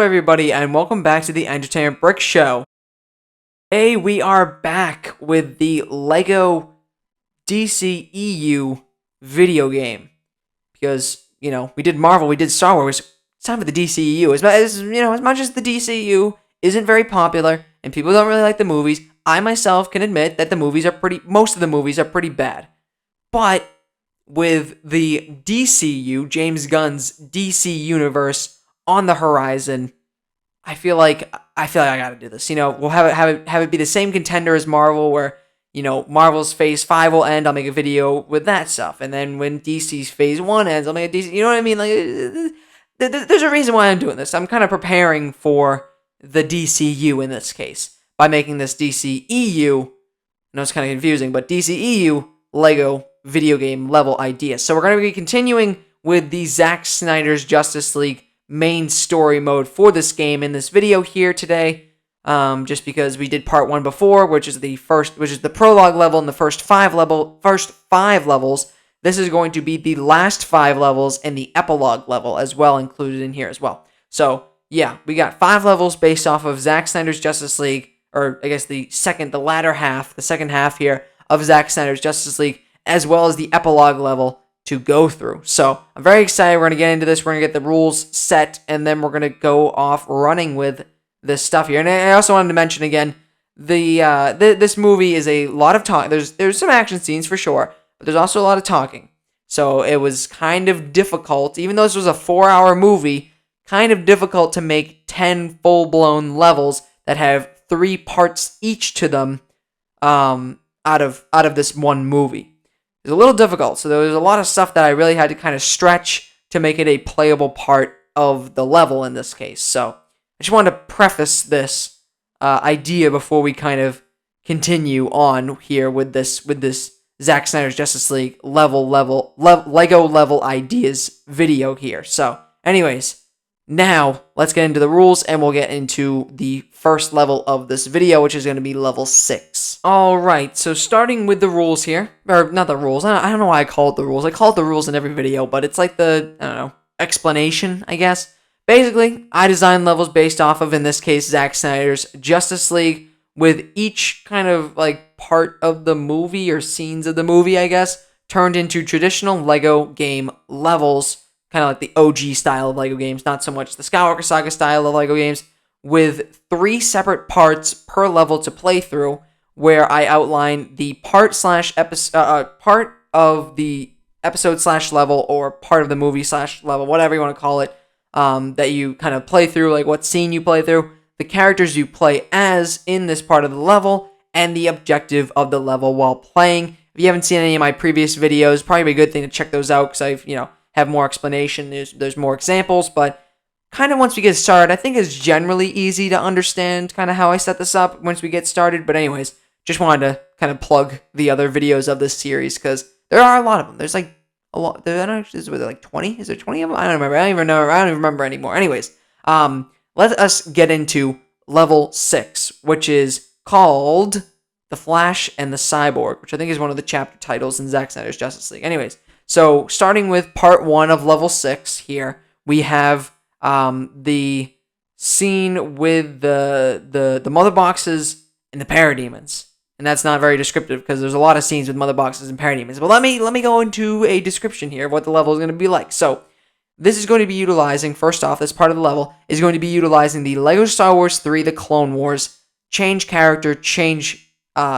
everybody, and welcome back to the Entertainment Brick Show. Today, we are back with the LEGO DCEU video game. Because, we did Marvel, we did Star Wars. It's time for the DCEU. As much as the DCEU isn't very popular, and people don't really like the movies, I myself can admit that most of the movies are pretty bad. But with the DCU, James Gunn's DC universe on the horizon, I feel like I gotta do this. We'll have it be the same contender as Marvel, where Marvel's Phase 5 will end. I'll make a video with that stuff, and then when DC's Phase 1 ends, I'll make a DC. You know what I mean? Like, there's a reason why I'm doing this. I'm kind of preparing for the DCU in this case by making this DCEU. I know it's kind of confusing, but DCEU LEGO video game level idea. So we're going to be continuing with the Zack Snyder's Justice League main story mode for this game in this video here today. Just because we did part 1 before, which is the prologue level and the first five levels. This is going to be the last 5 levels and the epilogue level as well, included in here as well. So yeah, we got 5 levels based off of Zack Snyder's Justice League, or I guess the second half here of Zack Snyder's Justice League, as well as the epilogue level to go through. So I'm very excited. We're going to get into this. We're going to get the rules set, and then we're going to go off running with this stuff here. And I also wanted to mention again, this movie is a lot of talk. There's some action scenes for sure, but there's also a lot of talking. So it was kind of difficult, even though this was a 4-hour movie, kind of difficult to make 10 full-blown levels that have 3 parts each to them out of this one movie. It was a little difficult, so there was a lot of stuff that I really had to kind of stretch to make it a playable part of the level in this case. So I just wanted to preface this idea before we kind of continue on here with this Zack Snyder's Justice League LEGO level ideas video here. So anyways, now let's get into the rules, and we'll get into the first level of this video, which is going to be level 6. Alright, so starting with the rules here, or not the rules, I don't know why I call it the rules. I call it the rules in every video, but it's like the, explanation, I guess. Basically, I designed levels based off of, in this case, Zack Snyder's Justice League, with each kind of like part of the movie or scenes of the movie, I guess, turned into traditional LEGO game levels, kind of like the OG style of LEGO games, not so much the Skywalker Saga style of LEGO games, with 3 separate parts per level to play through, where I outline the part of the episode/level, or part of the movie/level, whatever you want to call it, that you kind of play through, like what scene you play through, the characters you play as in this part of the level, and the objective of the level while playing. If you haven't seen any of my previous videos, probably a good thing to check those out, because I've, have more explanation, there's more examples, but kind of once we get started, I think it's generally easy to understand kind of how I set this up once we get started. But anyways, just wanted to kind of plug the other videos of this series, because there are a lot of them. There's like a lot. I don't know, is there like 20? Is there 20 of them? I don't remember. I don't even remember anymore. Anyways, let us get into level 6, which is called The Flash and the Cyborg, which I think is one of the chapter titles in Zack Snyder's Justice League. Anyways, so starting with part 1 of level 6 here, we have the scene with the mother boxes and the parademons. And that's not very descriptive, because there's a lot of scenes with mother boxes and parademons. But let me go into a description here of what the level is going to be like. So this is going to be utilizing, first off, this part of the level is going to be utilizing the LEGO Star Wars 3 The Clone Wars change character, change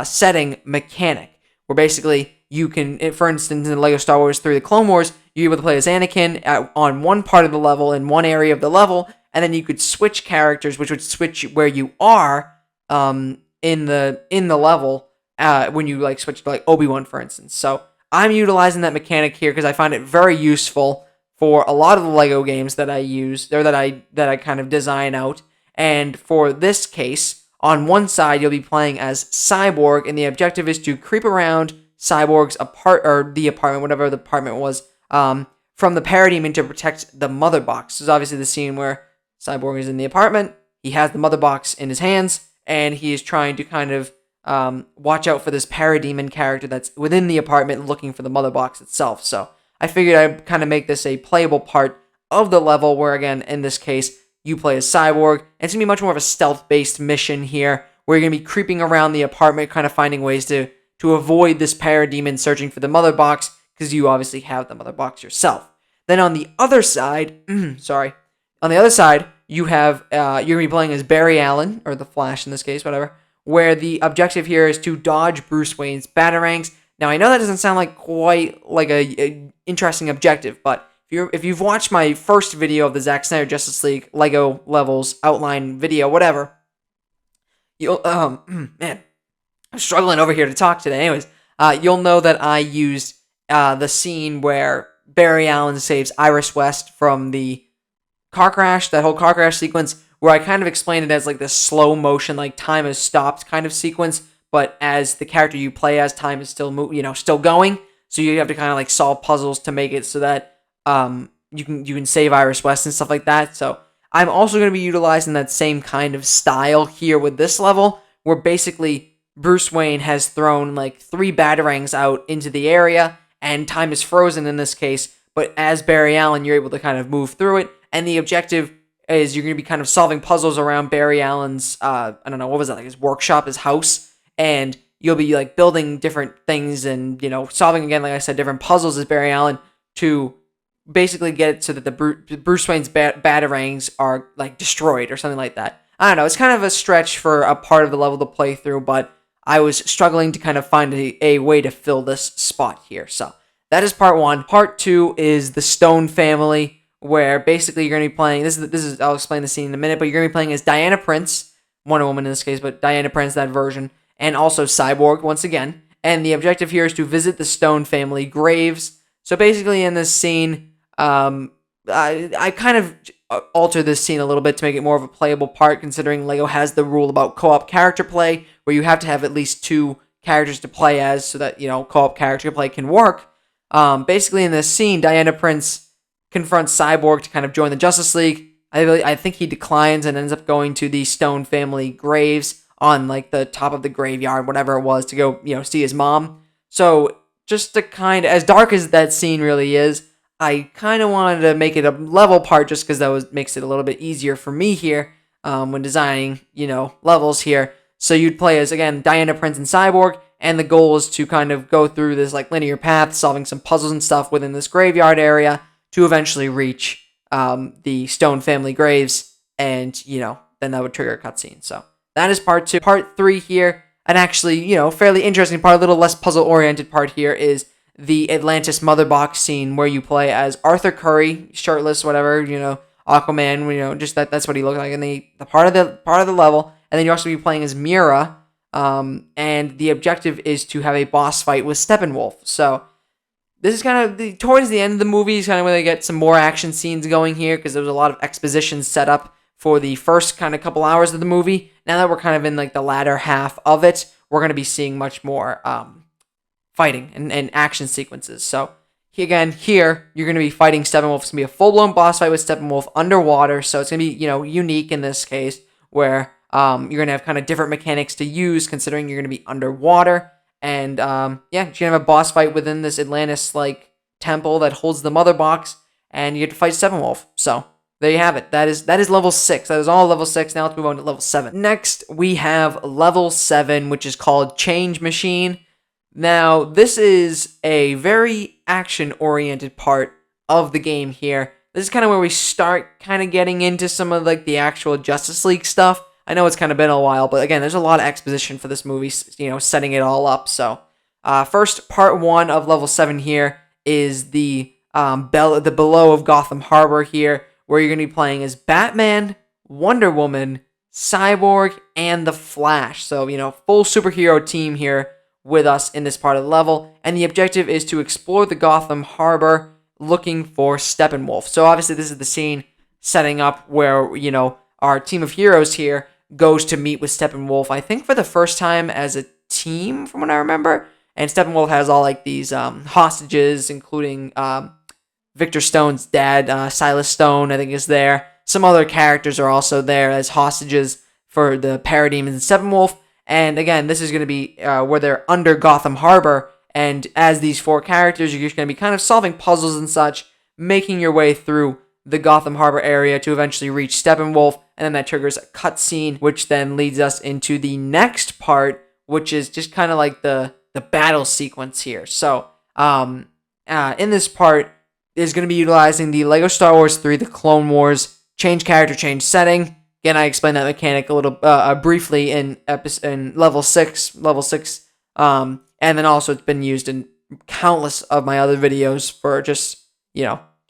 setting mechanic, where basically you can, for instance, in the LEGO Star In The Clone Wars, you're able to play as Anakin on one part of the level, in one area of the level, and then you could switch characters, which would switch where you are in the level when you like switch to like Obi-Wan, for instance. So I'm utilizing that mechanic here because I find it very useful for a lot of the LEGO games that I use, or that I kind of design out. And for this case, on one side you'll be playing as Cyborg, and the objective is to creep around Cyborg's apartment, whatever the apartment was, from the parademon to protect the mother box. This is obviously the scene where Cyborg is in the apartment, he has the mother box in his hands, and he is trying to kind of watch out for this parademon character that's within the apartment looking for the mother box itself. So I figured I'd kind of make this a playable part of the level, where again, in this case, you play as Cyborg, and it's going to be much more of a stealth-based mission here, where you're going to be creeping around the apartment, kind of finding ways to avoid this parademon searching for the mother box, because you obviously have the mother box yourself. Then on the other side, you have, you're going to be playing as Barry Allen, or the Flash in this case, whatever, where the objective here is to dodge Bruce Wayne's batarangs. Now, I know that doesn't sound like quite like a interesting objective, but if you've watched my first video of the Zack Snyder Justice League Lego levels outline video, whatever, you'll, man, I'm struggling over here to talk today. Anyways, you'll know that I used the scene where Barry Allen saves Iris West from the car crash, that whole car crash sequence, where I kind of explained it as like this slow motion, like time has stopped kind of sequence, but as the character you play as, time is still still going. So you have to kind of like solve puzzles to make it so that you can save Iris West and stuff like that. So I'm also going to be utilizing that same kind of style here with this level, where basically Bruce Wayne has thrown like 3 batarangs out into the area, and time is frozen in this case. But as Barry Allen, you're able to kind of move through it, and the objective is you're going to be kind of solving puzzles around Barry Allen's, I don't know, what was that, like his workshop, his house, and you'll be like building different things and, solving, again, like I said, different puzzles as Barry Allen to basically get it so that the Bruce Wayne's batarangs are like destroyed or something like that. I don't know, it's kind of a stretch for a part of the level to play through, but I was struggling to kind of find a way to fill this spot here. So that is part 1. Part 2 is the Stone family, where basically you're going to be playing, this is I'll explain the scene in a minute, but you're going to be playing as Diana Prince, Wonder Woman in this case, but Diana Prince, that version, and also Cyborg once again. And the objective here is to visit the Stone family graves. So basically in this scene, I kind of alter this scene a little bit to make it more of a playable part, considering LEGO has the rule about co-op character play, where you have to have at least 2 characters to play as so that, co-op character play can work. Basically in this scene, Diana Prince confronts Cyborg to kind of join the Justice League. I think he declines and ends up going to the Stone family graves on like the top of the graveyard, whatever it was, to go, see his mom. So just to kind of, as dark as that scene really is, I kind of wanted to make it a level part just because that makes it a little bit easier for me here when designing, levels here. So you'd play as, again, Diana Prince and Cyborg, and the goal is to kind of go through this like linear path, solving some puzzles and stuff within this graveyard area to eventually reach the Stone family graves, and, then that would trigger a cutscene. So that is part 2. Part 3 here, and actually, fairly interesting part, a little less puzzle-oriented part here, is the Atlantis Mother Box scene, where you play as Arthur Curry, shirtless, whatever, Aquaman, just that's what he looked like in the part of the level, and then you also be playing as Mira, and the objective is to have a boss fight with Steppenwolf. So this is kind of towards the end of the movie is kind of where they get some more action scenes going here, because there was a lot of exposition set up for the first kind of couple hours of the movie. Now that we're kind of in like the latter half of it, we're going to be seeing much more fighting and action sequences. So here you're going to be fighting Steppenwolf. It's going to be a full-blown boss fight with Steppenwolf underwater. So it's going to be unique in this case, where you're going to have kind of different mechanics to use, considering you're going to be underwater. And, you're going to have a boss fight within this Atlantis-like temple that holds the mother box, and you get to fight Steppenwolf. So, there you have it. That is level 6. That is all level 6. Now let's move on to level 7. Next, we have level 7, which is called Change Machine. Now, this is a very action-oriented part of the game here. This is kind of where we start kind of getting into some of, like, the actual Justice League stuff. I know it's kind of been a while, but again, there's a lot of exposition for this movie, setting it all up. So, first, part 1 of level 7 here is the below of Gotham Harbor here, where you're going to be playing as Batman, Wonder Woman, Cyborg, and the Flash. So, full superhero team here with us in this part of the level, and the objective is to explore the Gotham Harbor looking for Steppenwolf. So, obviously, this is the scene setting up where, our team of heroes here goes to meet with Steppenwolf, I think for the first time as a team, from what I remember. And Steppenwolf has all like these hostages, including Victor Stone's dad, Silas Stone, I think is there. Some other characters are also there as hostages for the parademons and Steppenwolf. And again, this is going to be where they're under Gotham Harbor. And as these 4 characters, you're just going to be kind of solving puzzles and such, making your way through the Gotham Harbor area to eventually reach Steppenwolf, and then that triggers a cutscene, which then leads us into the next part, which is just kind of like the battle sequence here. So, in this part, is going to be utilizing the Lego Star Wars 3, The Clone Wars, change character, change setting. Again, I explained that mechanic a little briefly in level 6, and then also it's been used in countless of my other videos for just,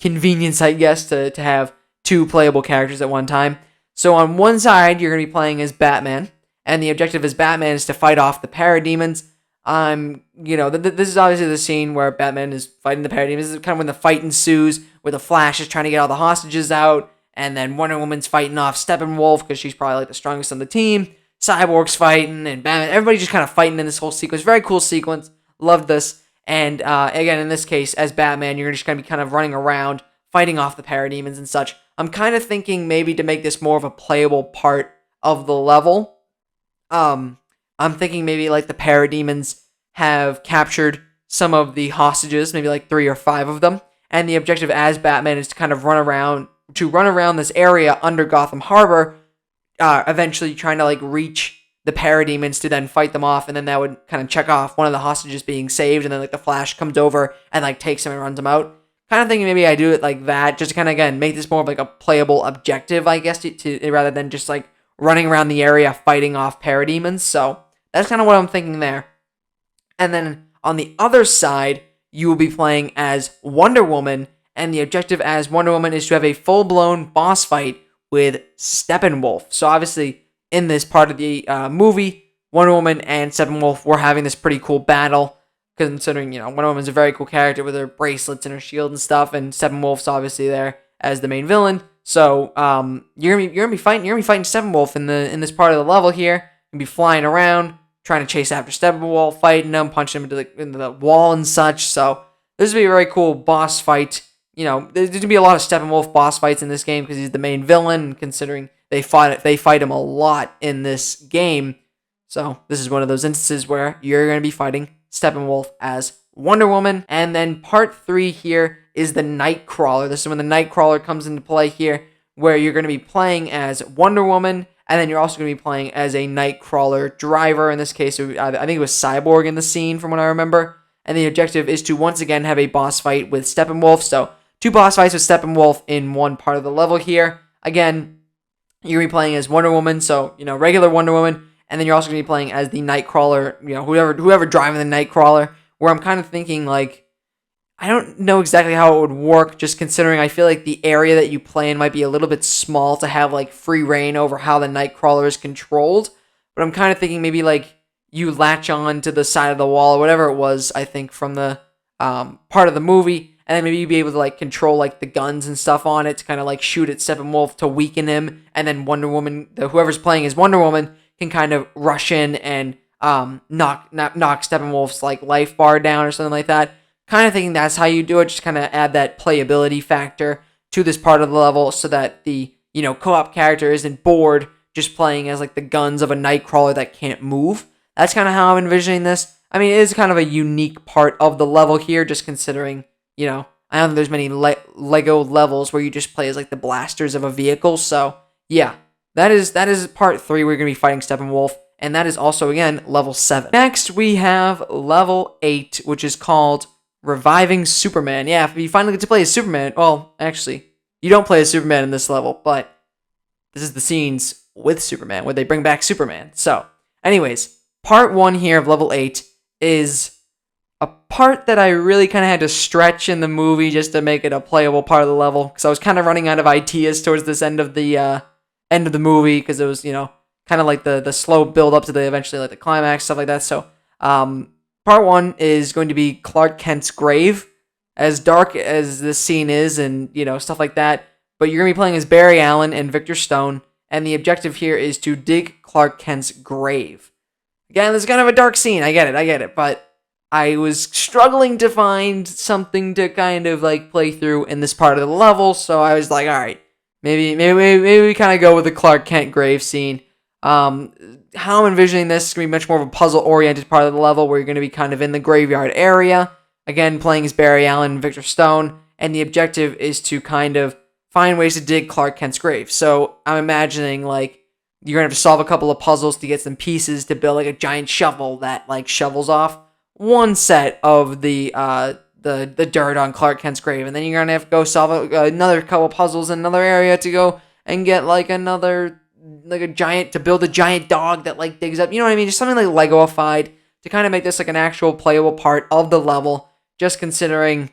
convenience, I guess, to have 2 playable characters at one time. So on one side, you're going to be playing as Batman, and the objective as Batman is to fight off the parademons. This is obviously the scene where Batman is fighting the parademons. This is kind of when the fight ensues, where the Flash is trying to get all the hostages out, and then Wonder Woman's fighting off Steppenwolf because she's probably like the strongest on the team. Cyborg's fighting, and Batman, everybody's just kind of fighting in this whole sequence. Very cool sequence. Loved this. And again, in this case, as Batman, you're just going to be kind of running around, fighting off the parademons and such. I'm kind of thinking maybe to make this more of a playable part of the level. I'm thinking maybe like the parademons have captured some of the hostages, maybe like 3 or 5 of them. And the objective as Batman is to kind of run around this area under Gotham Harbor, eventually trying to like reach the parademons to then fight them off, and then that would kind of check off one of the hostages being saved, and then like the Flash comes over and like takes him and runs him out. Kind of thinking maybe I do it like that, just to kind of again make this more of like a playable objective, I guess, to rather than just like running around the area fighting off parademons. So that's kind of what I'm thinking there. And then on the other side, you will be playing as Wonder Woman, and the objective as Wonder Woman is to have a full-blown boss fight with Steppenwolf. So obviously, in this part of the movie, Wonder Woman and Steppenwolf were having this pretty cool battle, considering, Wonder Woman's a very cool character with her bracelets and her shield and stuff, and Steppenwolf's obviously there as the main villain. So you're gonna be fighting Steppenwolf in this part of the level here. You're gonna be flying around, trying to chase after Steppenwolf, fighting him, punching him into the wall and such. So this will be a very cool boss fight. There's gonna be a lot of Steppenwolf boss fights in this game because he's the main villain, considering they fight him a lot in this game. So this is one of those instances where you're gonna be fighting Steppenwolf as Wonder Woman. And then part 3 here is the Nightcrawler. This is when the Nightcrawler comes into play here, where you're going to be playing as Wonder Woman, and then you're also going to be playing as a Nightcrawler driver. In this case, I think it was Cyborg in the scene from what I remember. And the objective is to once again have a boss fight with Steppenwolf. So 2 boss fights with Steppenwolf in one part of the level here. Again, you're going to be playing as Wonder Woman, so, regular Wonder Woman. And then you're also going to be playing as the Nightcrawler, whoever driving the Nightcrawler, where I'm kind of thinking, like, I don't know exactly how it would work, just considering I feel like the area that you play in might be a little bit small to have, like, free reign over how the Nightcrawler is controlled. But I'm kind of thinking maybe, like, you latch on to the side of the wall, or whatever it was, I think, from the part of the movie, and then maybe you'd be able to, like, control, like, the guns and stuff on it to kind of, like, shoot at Steppenwolf to weaken him, and then Wonder Woman, whoever's playing as Wonder Woman, can kind of rush in and knock Steppenwolf's like life bar down or something like that. Kind of thinking that's how you do it, just kind of add that playability factor to this part of the level so that the co-op character isn't bored just playing as like the guns of a Nightcrawler that can't move. That's kind of how I'm envisioning this. I mean, it is kind of a unique part of the level here, just considering, I don't think there's many Lego levels where you just play as like the blasters of a vehicle. So yeah. That is part 3. We're going to be fighting Steppenwolf, and that is also, again, level 7. Next, we have level 8, which is called Reviving Superman. Yeah, if you finally get to play as Superman, well, actually, you don't play as Superman in this level, but this is the scenes with Superman, where they bring back Superman. So, anyways, part 1 here of level 8 is a part that I really kind of had to stretch in the movie just to make it a playable part of the level, because I was kind of running out of ideas towards this end of the movie, because it was, kind of like the slow build up to the eventually like the climax, stuff like that. So part 1 is going to be Clark Kent's grave, as dark as this scene is, and stuff like that. But you're gonna be playing as Barry Allen and Victor Stone, and the objective here is to dig Clark Kent's grave. Again, this is kind of a dark scene. I get it, but I was struggling to find something to kind of like play through in this part of the level, so I was like, all right. Maybe we kind of go with the Clark Kent grave scene. How I'm envisioning this is going to be much more of a puzzle-oriented part of the level where you're going to be kind of in the graveyard area. Again, playing as Barry Allen and Victor Stone. And the objective is to kind of find ways to dig Clark Kent's grave. So I'm imagining like you're gonna have to solve a couple of puzzles to get some pieces to build like a giant shovel that like shovels off one set of the dirt on Clark Kent's grave, and then you're gonna have to go solve another couple puzzles in another area to go and get like another like a giant to build a giant dog that like digs up. You know what I mean? Just something like Legoified to kind of make this like an actual playable part of the level. Just considering,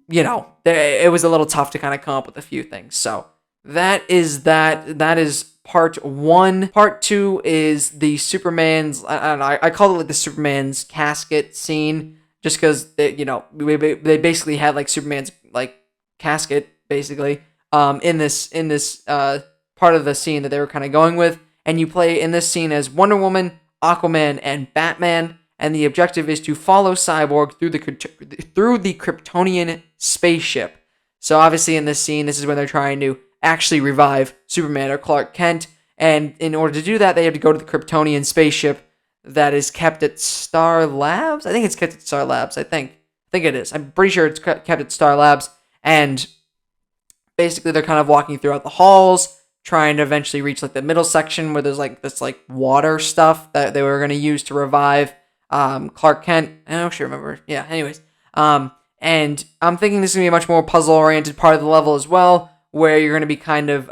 it was a little tough to kind of come up with a few things. So that is that. That is part 1. Part 2 is the Superman's. I don't know. I call it like the Superman's casket scene, just because they basically had like Superman's like casket basically in this part of the scene that they were kind of going with, and you play in this scene as Wonder Woman, Aquaman, and Batman. And the objective is to follow Cyborg through the Kryptonian spaceship. So obviously in this scene, this is when they're trying to actually revive Superman or Clark Kent. And in order to do that, they have to go to the Kryptonian spaceship that is kept at Star Labs. I think it's kept at Star Labs. I think it is. I'm pretty sure it's kept at Star Labs. And basically they're kind of walking throughout the halls, trying to eventually reach like the middle section where there's like this like water stuff that they were going to use to revive Clark Kent. I don't actually remember. Yeah, anyways. And I'm thinking this is going to be a much more puzzle-oriented part of the level as well, where you're going to be kind of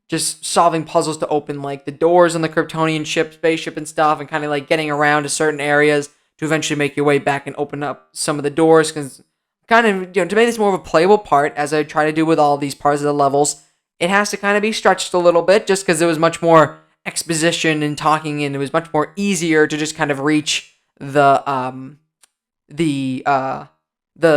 just solving puzzles to open like the doors on the Kryptonian spaceship and stuff, and kind of like getting around to certain areas to eventually make your way back and open up some of the doors. Because kind of, to make this more of a playable part, as I try to do with all these parts of the levels, it has to kind of be stretched a little bit, just because it was much more exposition and talking, and it was much more easier to just kind of reach the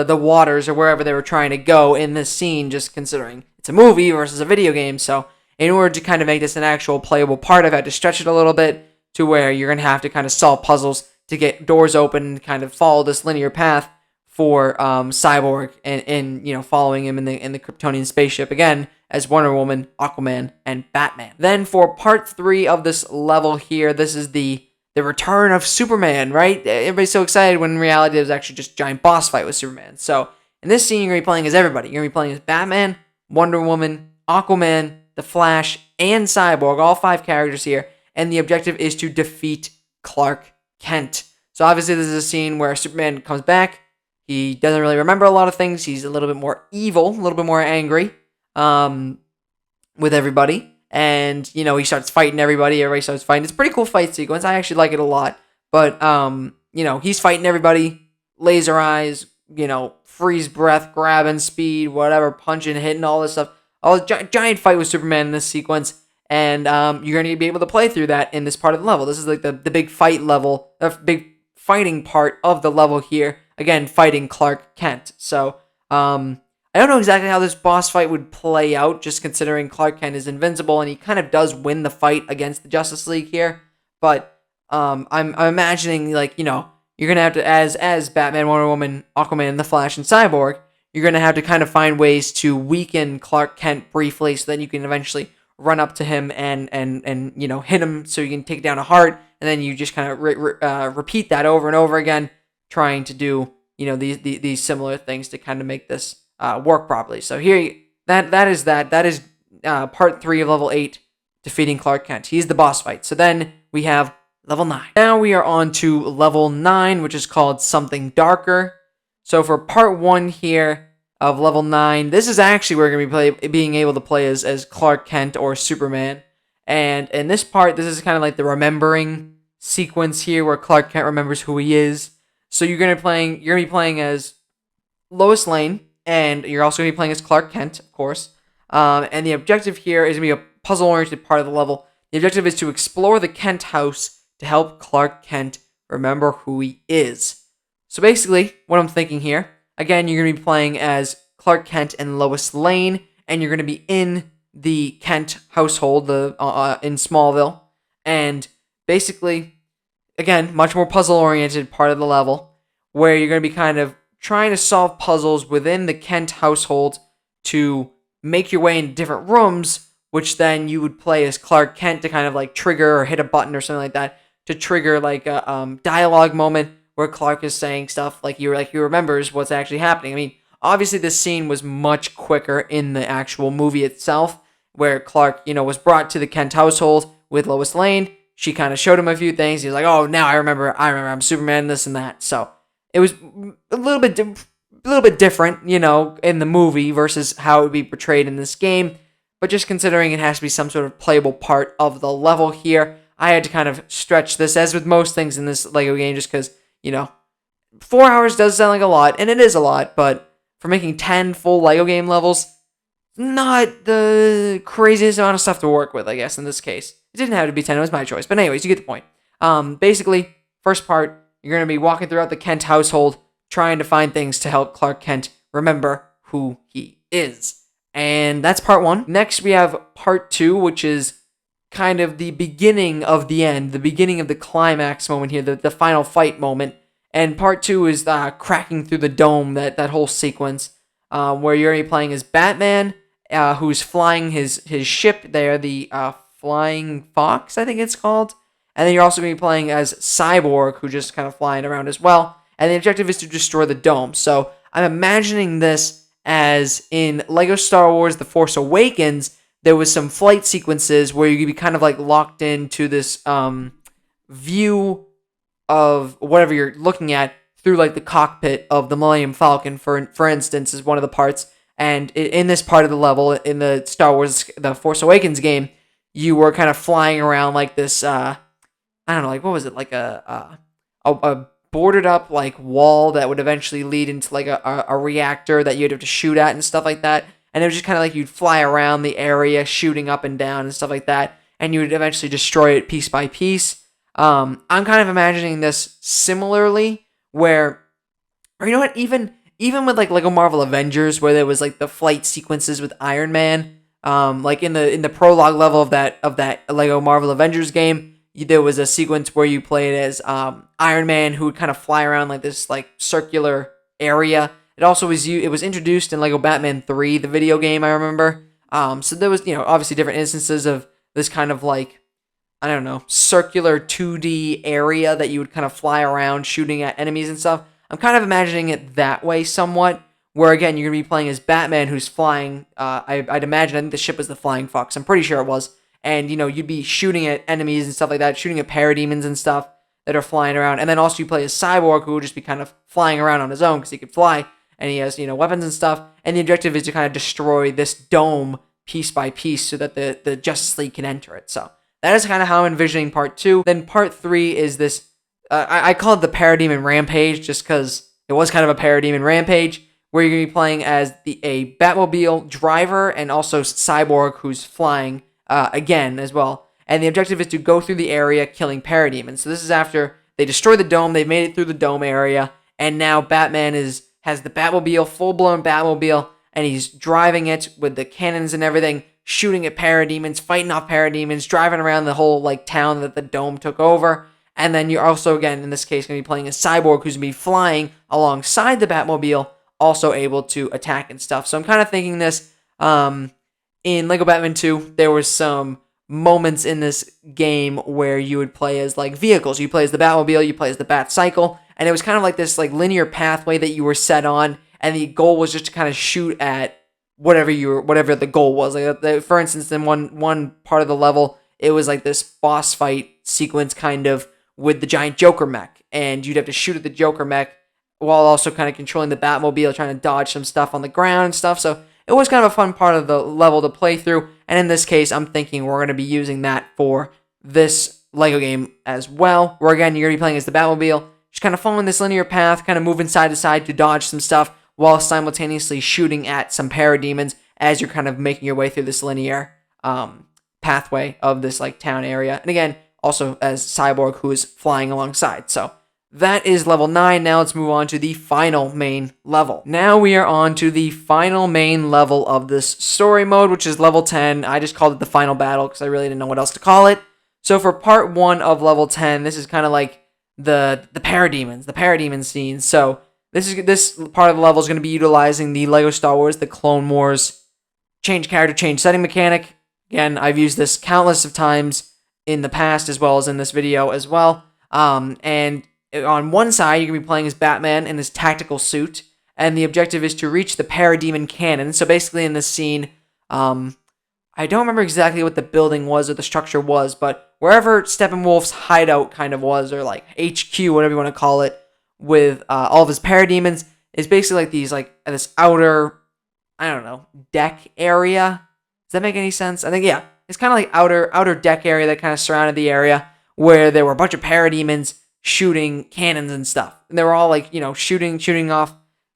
waters or wherever they were trying to go in this scene, just considering it's a movie versus a video game. So in order to kind of make this an actual playable part, I've had to stretch it a little bit to where you're going to have to kind of solve puzzles to get doors open and kind of follow this linear path for Cyborg and following him in the Kryptonian spaceship again as Wonder Woman, Aquaman, and Batman. Then for part 3 of this level here, this is the return of Superman, right? Everybody's so excited when in reality it was actually just a giant boss fight with Superman. So in this scene, you're going to be playing as everybody. You're going to be playing as Batman, Wonder Woman, Aquaman, The Flash, and Cyborg, all 5 characters here. And the objective is to defeat Clark Kent. So obviously this is a scene where Superman comes back. He doesn't really remember a lot of things. He's a little bit more evil, a little bit more angry with everybody. And, he starts fighting everybody. Everybody starts fighting. It's a pretty cool fight sequence. I actually like it a lot. But, he's fighting everybody. Laser eyes, freeze breath, grabbing, speed, whatever, punching, hitting, all this stuff. Giant fight with Superman in this sequence. And you're going to be able to play through that in this part of the level. This is like the big fight level, the big fighting part of the level here. Again, fighting Clark Kent. So, I don't know exactly how this boss fight would play out, just considering Clark Kent is invincible, and he kind of does win the fight against the Justice League here. But I'm imagining, you're gonna have to, as Batman, Wonder Woman, Aquaman, The Flash, and Cyborg, you're gonna have to kind of find ways to weaken Clark Kent briefly, so then you can eventually run up to him and hit him, so you can take down a heart, and then you just kind of repeat that over and over again, trying to do these similar things to kind of make this work properly. So here, that is part 3 of level 8, defeating Clark Kent. He's the boss fight. So then we have level 9. Now we are on to level 9, which is called Something Darker. So for part 1 here of level 9, this is actually where we're going to be being able to play as Clark Kent or Superman. And in this part, this is kind of like the remembering sequence here, where Clark Kent remembers who he is. So you're gonna be playing as Lois Lane, and you're also gonna be playing as Clark Kent, of course. And the objective here is gonna be a puzzle-oriented part of the level. The objective is to explore the Kent house to help Clark Kent remember who he is. So basically, what I'm thinking here, again, you're gonna be playing as Clark Kent and Lois Lane, and you're gonna be in the Kent household, in Smallville, and basically, again, much more puzzle-oriented part of the level, where you're going to be kind of trying to solve puzzles within the Kent household to make your way into different rooms, which then you would play as Clark Kent to kind of like trigger or hit a button or something like that to trigger like a dialogue moment where Clark is saying stuff like he remembers what's actually happening. I mean, Obviously, this scene was much quicker in the actual movie itself, where Clark, was brought to the Kent household with Lois Lane. She kind of showed him a few things. He was like, "Oh, now I remember I'm Superman, this and that." So it was a little bit different, in the movie versus how it would be portrayed in this game. But just considering it has to be some sort of playable part of the level here, I had to kind of stretch this, as with most things in this Lego game, just because, 4 hours does sound like a lot, and it is a lot, but for making 10 full Lego game levels, not the craziest amount of stuff to work with, I guess, in this case. It didn't have to be 10, it was my choice. But anyways, you get the point. Basically, first part, you're going to be walking throughout the Kent household, trying to find things to help Clark Kent remember who he is. And that's part 1. Next, we have part 2, which is kind of the beginning of the end, the beginning of the climax moment here, the final fight moment. And part 2 is cracking through the dome, that whole sequence, where you're going to be playing as Batman, who's flying his ship there, the Flying Fox, I think it's called. And then you're also going to be playing as Cyborg, who's just kind of flying around as well. And the objective is to destroy the dome. So I'm imagining this as in Lego Star Wars The Force Awakens, there was some flight sequences where you could be kind of like locked into this view of whatever you're looking at through like the cockpit of the Millennium Falcon, for instance, is one of the parts. And in this part of the level, in the Star Wars The Force Awakens game, you were kind of flying around like this, I don't know, like what was it, like a boarded up like wall that would eventually lead into like a reactor that you'd have to shoot at and stuff like that. And it was just kind of like you'd fly around the area shooting up and down and stuff like that, and you would eventually destroy it piece by piece. I'm kind of imagining this similarly, where, or you know what, even with like Lego Marvel Avengers, where there was like the flight sequences with Iron Man, like in the prologue level of that Lego Marvel Avengers game, there was a sequence where you played as Iron Man, who would kind of fly around like this like circular area. It also was introduced in Lego Batman 3, the video game, I remember. So there was, obviously different instances of this kind of like, I don't know, circular 2D area that you would kind of fly around shooting at enemies and stuff. I'm kind of imagining it that way somewhat, where again, you're going to be playing as Batman, who's flying, I'd imagine, I think the ship was the Flying Fox. I'm pretty sure it was. And, you'd be shooting at enemies and stuff like that, shooting at parademons and stuff that are flying around. And then also you play as Cyborg, who would just be kind of flying around on his own because he could fly. And he has, weapons and stuff. And the objective is to kind of destroy this dome piece by piece so that the Justice League can enter it. So that is kind of how I'm envisioning part 2. Then part 3 is this, I call it the Parademon Rampage, just because it was kind of a Parademon Rampage, where you're going to be playing as a Batmobile driver and also Cyborg, who's flying again as well. And the objective is to go through the area killing parademons. So this is after they destroy the dome, they've made it through the dome area, and now Batman has the Batmobile, full-blown Batmobile, and he's driving it with the cannons and everything, shooting at parademons, fighting off parademons, driving around the whole like town that the dome took over. And then you're also, again, in this case, going to be playing as Cyborg, who's going to be flying alongside the Batmobile, also able to attack and stuff. So I'm kind of thinking this, in Lego Batman 2, there was some moments in this game where you would play as like vehicles. You play as the Batmobile, you play as the Batcycle, and it was kind of like this like linear pathway that you were set on, and the goal was just to kind of shoot at whatever the goal was. Like, for instance, in one part of the level, it was like this boss fight sequence kind of with the giant Joker mech, and you'd have to shoot at the Joker mech while also kind of controlling the Batmobile, trying to dodge some stuff on the ground and stuff. So it was kind of a fun part of the level to play through, and in this case, I'm thinking we're going to be using that for this Lego game as well, where again, you're going to be playing as the Batmobile, just kind of following this linear path, kind of moving side to side to dodge some stuff, while simultaneously shooting at some parademons as you're kind of making your way through this linear pathway of this like town area. And again, also as Cyborg, who is flying alongside. So that is level 9. Now let's move on to the final main level. Now we are on to the final main level of this story mode, which is level 10. I just called it the final battle because I really didn't know what else to call it. So for part 1 of level 10, this is kind of like the parademon scene. So this part of the level is going to be utilizing the Lego Star Wars, the Clone Wars change character, change setting mechanic. Again, I've used this countless of times in the past as well as in this video as well. And on one side, you're going to be playing as Batman in his tactical suit, and the objective is to reach the parademon cannon. So basically in this scene, I don't remember exactly what the building was or the structure was, but wherever Steppenwolf's hideout kind of was, or like HQ, whatever you want to call it, with all of his parademons, is basically like these, like this outer, I don't know, deck area. Does that make any sense? I think, yeah, it's kind of like outer deck area that kind of surrounded the area where there were a bunch of parademons shooting cannons and stuff. And they were all like, shooting off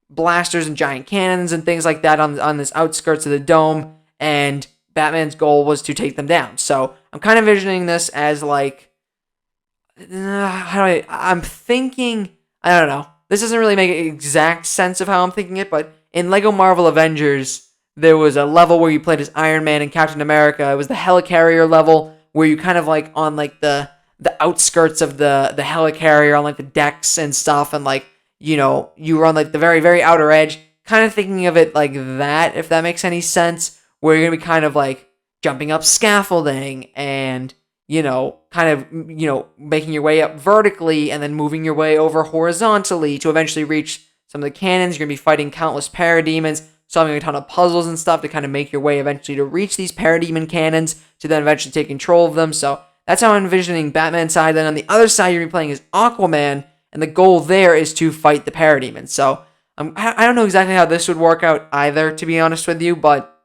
blasters and giant cannons and things like that on this outskirts of the dome. And Batman's goal was to take them down. So I'm kind of envisioning this as like, I'm thinking, I don't know. This doesn't really make exact sense of how I'm thinking it, but in Lego Marvel Avengers, there was a level where you played as Iron Man and Captain America. It was the helicarrier level where you kind of like on like the outskirts of the helicarrier on like the decks and stuff, and like, you were on like the very, very outer edge, kind of thinking of it like that, if that makes any sense, where you're going to be kind of like jumping up scaffolding and, kind of, making your way up vertically and then moving your way over horizontally to eventually reach some of the cannons. You're going to be fighting countless parademons, solving a ton of puzzles and stuff to kind of make your way eventually to reach these parademon cannons to then eventually take control of them. So that's how I'm envisioning Batman's side. Then on the other side, you're going to be playing as Aquaman, and the goal there is to fight the parademons. So I don't know exactly how this would work out either, to be honest with you, but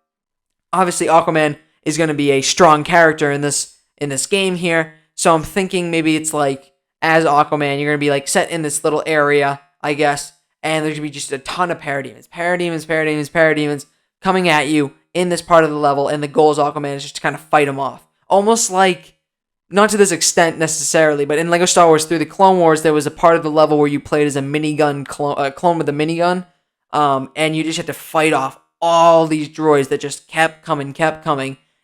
obviously Aquaman is going to be a strong character in this game here. So I'm thinking maybe it's like, as Aquaman, you're going to be like set in this little area, I guess, and there's going to be just a ton of parademons coming at you in this part of the level, and the goal as Aquaman is just to kind of fight them off. Almost like, not to this extent necessarily, but in LEGO Star Wars through the Clone Wars, there was a part of the level where you played as a minigun clone with a minigun, and you just had to fight off all these droids that just kept coming,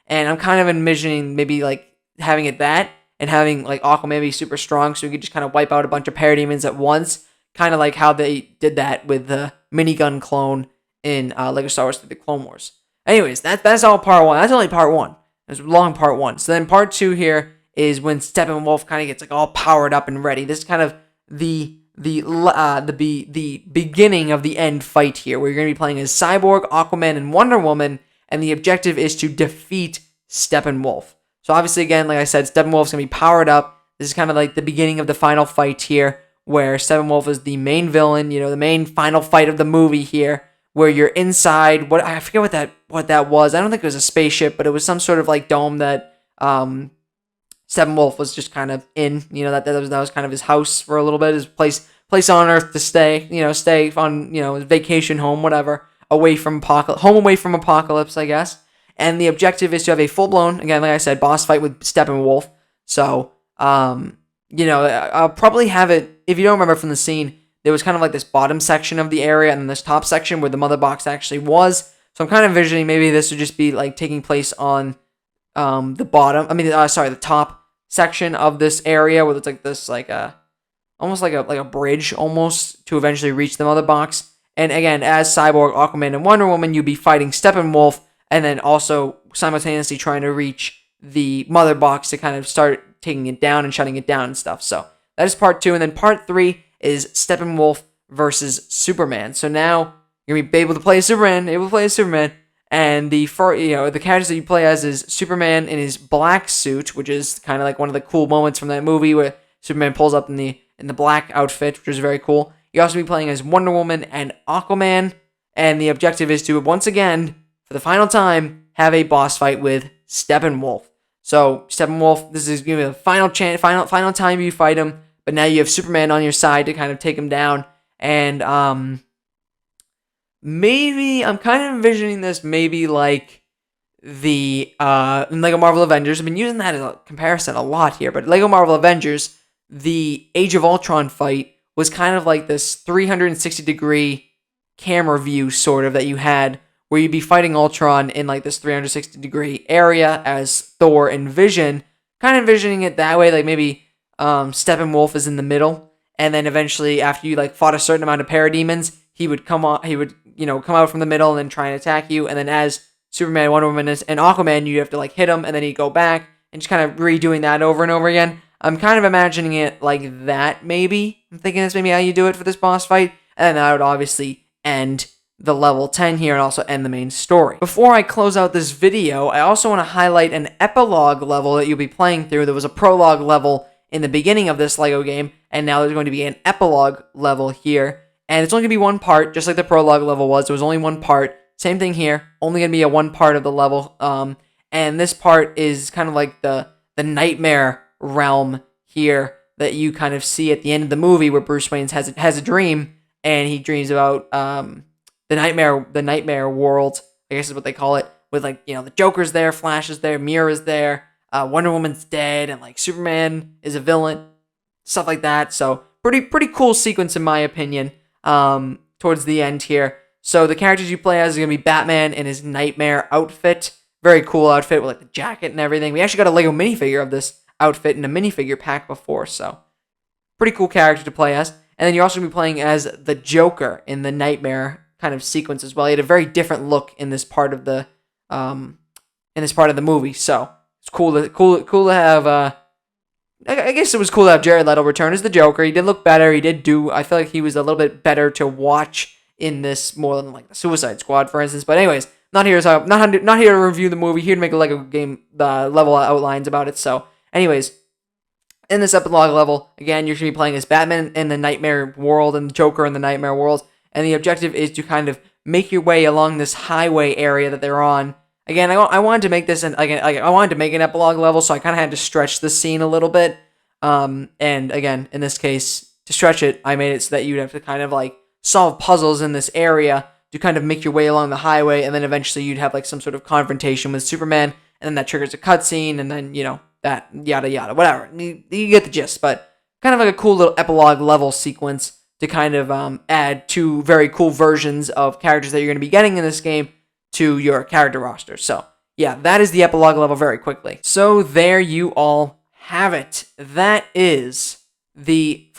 and I'm kind of envisioning maybe like having it that, and having like Aquaman be super strong, so you could just kind of wipe out a bunch of parademons at once, kind of like how they did that with the minigun clone in LEGO Star Wars through the Clone Wars. Anyways, that's all part one. That's only part one. It's a long part one. So then part two here is when Steppenwolf kind of gets like all powered up and ready. This is kind of the beginning of the end fight here, where you're going to be playing as Cyborg, Aquaman, and Wonder Woman, and the objective is to defeat Steppenwolf. So obviously, again, like I said, Steppenwolf's going to be powered up. This is kind of like the beginning of the final fight here, where Steppenwolf is the main villain, the main final fight of the movie here, where you're inside, I forget what that was. I don't think it was a spaceship, but it was some sort of like dome that Steppenwolf was just kind of in, that was kind of his house for a little bit, his place on Earth to stay, stay on, his vacation home, whatever, away from apocalypse, I guess. And the objective is to have a full-blown, again, like I said, boss fight with Steppenwolf. So, I'll probably have it, if you don't remember from the scene, there was kind of like this bottom section of the area and then this top section where the mother box actually was. So I'm kind of envisioning maybe this would just be like taking place on the top section of this area, where it's like this, almost like a bridge almost to eventually reach the mother box. And again, as Cyborg, Aquaman, and Wonder Woman, you'd be fighting Steppenwolf and then also simultaneously trying to reach the mother box to kind of start taking it down and shutting it down and stuff. So that is part two. And then part three is Steppenwolf versus Superman. So now you're going to be able to play as Superman, and the characters that you play as is Superman in his black suit, which is kind of like one of the cool moments from that movie where Superman pulls up in the black outfit, which is very cool. You also be playing as Wonder Woman and Aquaman, and the objective is to, once again, for the final time, have a boss fight with Steppenwolf. So Steppenwolf, this is going to be the final time you fight him, but now you have Superman on your side to kind of take him down, and maybe I'm kind of envisioning this maybe like the Lego Marvel Avengers. I've been using that as a comparison a lot here, but Lego Marvel Avengers, the Age of Ultron fight was kind of like this 360-degree camera view sort of that you had, where you'd be fighting Ultron in like this 360-degree area as Thor and Vision, kind of envisioning it that way, like maybe Steppenwolf is in the middle, and then eventually after you like fought a certain amount of parademons, he would come out from the middle and then try and attack you, and then as Superman, Wonder Woman, and Aquaman, you have to like hit him, and then he'd go back, and just kind of redoing that over and over again. I'm kind of imagining it like that, maybe. I'm thinking that's maybe how you do it for this boss fight, and then that would obviously end the level 10 here and also end the main story. Before I close out this video, I also want to highlight an epilogue level that you'll be playing through. There was a prologue level in the beginning of this LEGO game, and now there's going to be an epilogue level here. And it's only going to be one part, just like the prologue level was. It was only one part. Same thing here, only going to be a one part of the level. And this part is kind of like the nightmare realm here that you kind of see at the end of the movie, where Bruce Wayne has a dream, and he dreams about the nightmare world, I guess is what they call it, with like, you know, the Joker's there, Flash is there, Mirror is there, Wonder Woman's dead, and like Superman is a villain, stuff like that. So pretty cool sequence in my opinion. Towards the end here. So the characters you play as is gonna be Batman in his nightmare outfit. Very cool outfit with like the jacket and everything. We actually got a Lego minifigure of this outfit in a minifigure pack before, so pretty cool character to play as. And then you're also gonna be playing as the Joker in the nightmare kind of sequence as well. He had a very different look in this part of the movie. So it's cool to have. I guess it was cool to have Jared Leto return as the Joker. He did look better. I feel like he was a little bit better to watch in this more than like the Suicide Squad, for instance. But anyways, not here to review the movie. Here to make a Lego game level outlines about it. So, anyways, in this epilogue level, again, you're gonna be playing as Batman in the nightmare world and the Joker in the nightmare world. And the objective is to kind of make your way along this highway area that they're on. Again, I wanted to make this I wanted to make an epilogue level, so I kind of had to stretch the scene a little bit. And again, in this case, to stretch it, I made it so that you'd have to kind of like solve puzzles in this area to kind of make your way along the highway, and then eventually you'd have like some sort of confrontation with Superman, and then that triggers a cutscene, and then, you know, that yada yada, whatever. You get the gist, but kind of like a cool little epilogue level sequence to kind of add two very cool versions of characters that you're going to be getting in this game to your character roster. So yeah, that is the epilogue level very quickly. So there you all have it. That is the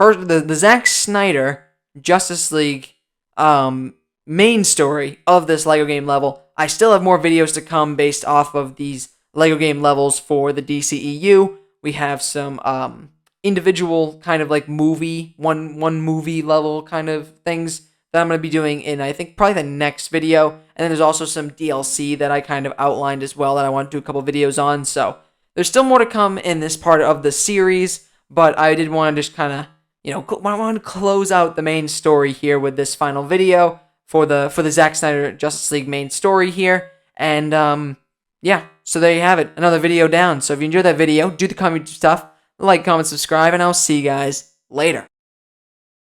Zack Snyder Justice League main story of this LEGO game level. I still have more videos to come based off of these LEGO game levels for the DCEU. We have some individual kind of like one movie level kind of things that I'm going to be doing in, I think, probably the next video. And then there's also some DLC that I kind of outlined as well that I want to do a couple videos on. So there's still more to come in this part of the series, but I did want to just kind of, you know, I want to close out the main story here with this final video for the Zack Snyder Justice League main story here. And yeah, so there you have it, another video down. So if you enjoyed that video, do the community stuff, like, comment, subscribe, and I'll see you guys later.